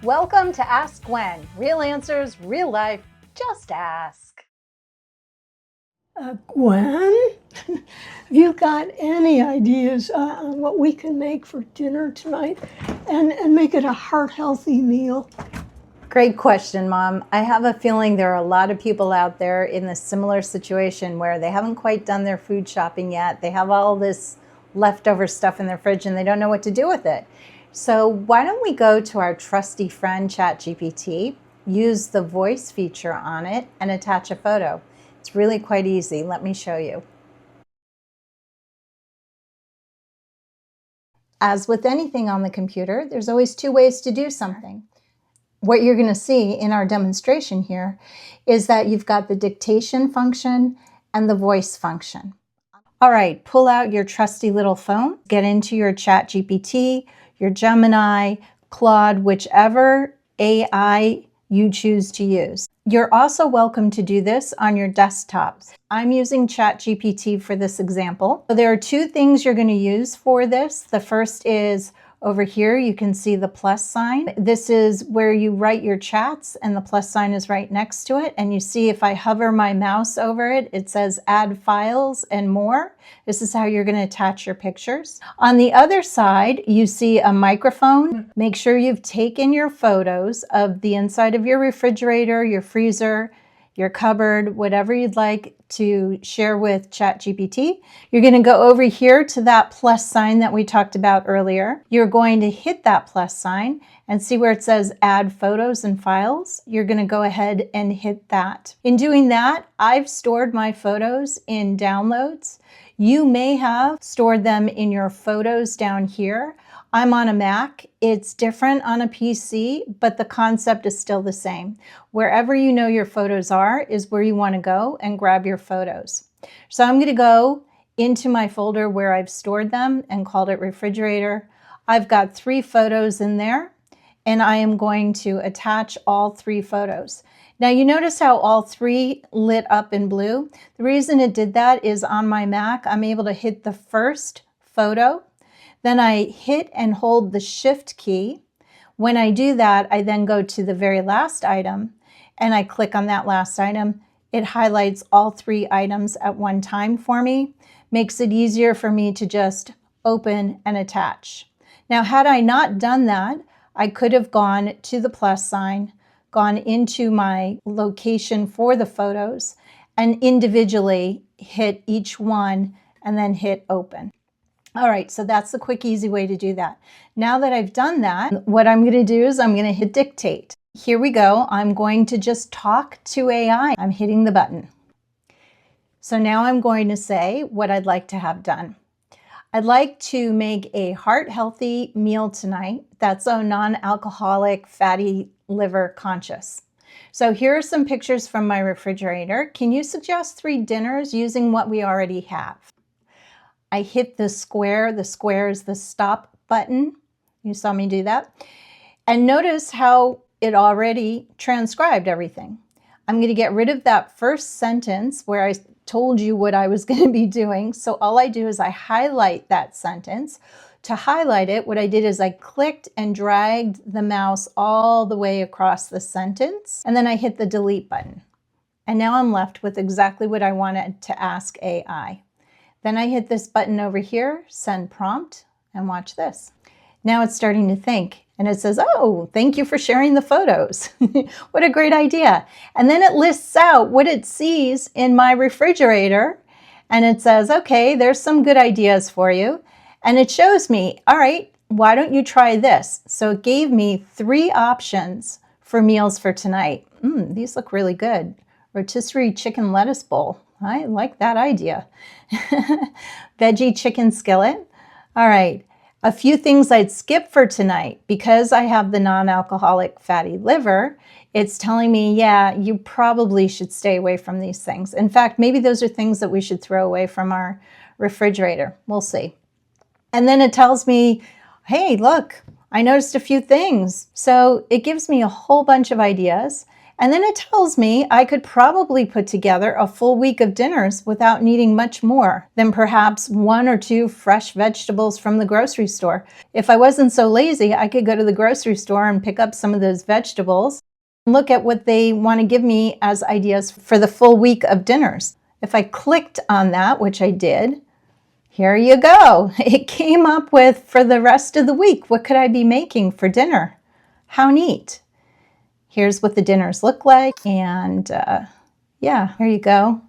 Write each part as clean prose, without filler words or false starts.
Welcome to Ask Gwen. Real answers, real life, just ask. Gwen, have you got any ideas on what we can make for dinner tonight and make it a heart-healthy meal? Great question, Mom. I have a feeling there are a lot of people out there in a similar situation where they haven't quite done their food shopping yet. They have all this leftover stuff in their fridge and they don't know what to do with it. So why don't we go to our trusty friend ChatGPT, use the voice feature on it, and attach a photo. It's really quite easy. Let me show you. As with anything on the computer, there's always two ways to do something. What you're going to see in our demonstration here is that you've got the dictation function and the voice function. All right, pull out your trusty little phone, get into your ChatGPT, your Gemini, Claude, whichever AI you choose to use. You're also welcome to do this on your desktops. I'm using ChatGPT for this example. So there are two things you're going to use for this. The first is over here, you can see the plus sign. This is where you write your chats and the plus sign is right next to it. And you see if I hover my mouse over it, it says add files and more. This is how you're going to attach your pictures. On the other side, you see a microphone. Make sure you've taken your photos of the inside of your refrigerator, your freezer, your cupboard, whatever you'd like to share with ChatGPT. You're going to go over here to that plus sign that we talked about earlier. You're going to hit that plus sign and see where it says add photos and files. You're going to go ahead and hit that. In doing that, I've stored my photos in downloads. You may have stored them in your photos down here. I'm on a Mac. It's different on a PC, but the concept is still the same. Wherever you know your photos are is where you want to go and grab your photos. So I'm going to go into my folder where I've stored them and called it refrigerator. I've got 3 photos in there and I am going to attach all 3 photos. Now you notice how all 3 lit up in blue? The reason it did that is on my Mac, I'm able to hit the first photo. Then I hit and hold the shift key. When I do that, I then go to the very last item and I click on that last item. It highlights all 3 items at one time for me, makes it easier for me to just open and attach. Now, had I not done that, I could have gone to the plus sign, gone into my location for the photos, and individually hit each one and then hit open. All right, so that's the quick, easy way to do that. Now that I've done that, what I'm going to do is I'm going to hit dictate. Here we go. I'm going to just talk to AI. I'm hitting the button. So now I'm going to say what I'd like to have done. I'd like to make a heart-healthy meal tonight that's a non-alcoholic, fatty liver conscious. So here are some pictures from my refrigerator. Can you suggest 3 dinners using what we already have? I hit the square. The square is the stop button. You saw me do that. And notice how it already transcribed everything. I'm going to get rid of that first sentence where I told you what I was going to be doing. So all I do is I highlight that sentence. To highlight it, what I did is I clicked and dragged the mouse all the way across the sentence. And then I hit the delete button. And now I'm left with exactly what I wanted to ask AI. Then I hit this button over here, send prompt, and watch this. Now it's starting to think, and it says, oh, thank you for sharing the photos. What a great idea. And then it lists out what it sees in my refrigerator, and it says, okay, there's some good ideas for you. And it shows me, all right, why don't you try this? So it gave me 3 options for meals for tonight. These look really good. Rotisserie chicken lettuce bowl. I like that idea. Veggie chicken skillet. All right. A few things I'd skip for tonight. Because I have the non-alcoholic fatty liver, it's telling me, yeah, you probably should stay away from these things. In fact, maybe those are things that we should throw away from our refrigerator. We'll see. And then it tells me, hey, look, I noticed a few things. So it gives me a whole bunch of ideas. And then it tells me I could probably put together a full week of dinners without needing much more than perhaps 1 or 2 fresh vegetables from the grocery store. If I wasn't so lazy, I could go to the grocery store and pick up some of those vegetables and look at what they want to give me as ideas for the full week of dinners. If I clicked on that, which I did, here you go. It came up with, for the rest of the week, what could I be making for dinner? How neat. Here's what the dinners look like, and yeah, here you go.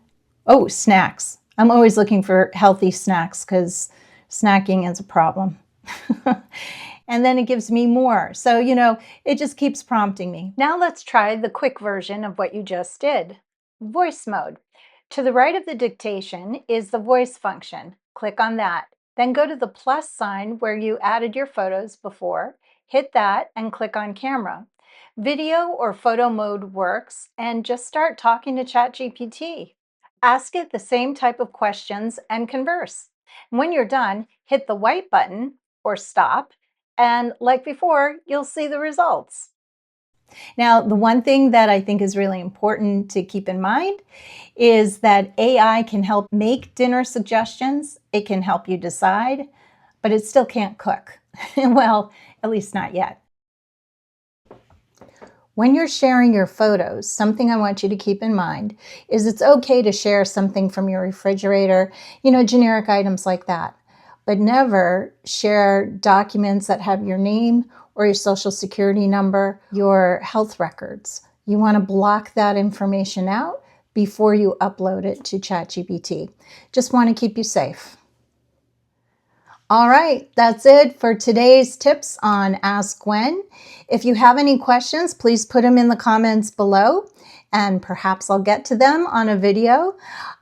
Oh, snacks. I'm always looking for healthy snacks because snacking is a problem. And then it gives me more. So, it just keeps prompting me. Now let's try the quick version of what you just did. Voice mode. To the right of the dictation is the voice function. Click on that. Then go to the plus sign where you added your photos before. Hit that and click on camera. Video or photo mode works, and just start talking to ChatGPT. Ask it the same type of questions and converse. When you're done, hit the white button or stop, and like before, you'll see the results. Now, the one thing that I think is really important to keep in mind is that AI can help make dinner suggestions. It can help you decide, but it still can't cook. Well, at least not yet. When you're sharing your photos, something I want you to keep in mind is it's okay to share something from your refrigerator, generic items like that, but never share documents that have your name or your social security number, your health records. You want to block that information out before you upload it to ChatGPT. Just want to keep you safe. All right, that's it for today's tips on Ask Gwen. If you have any questions, please put them in the comments below, and perhaps I'll get to them on a video.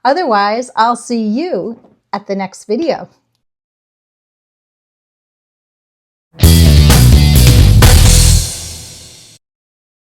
Otherwise, I'll see you at the next video.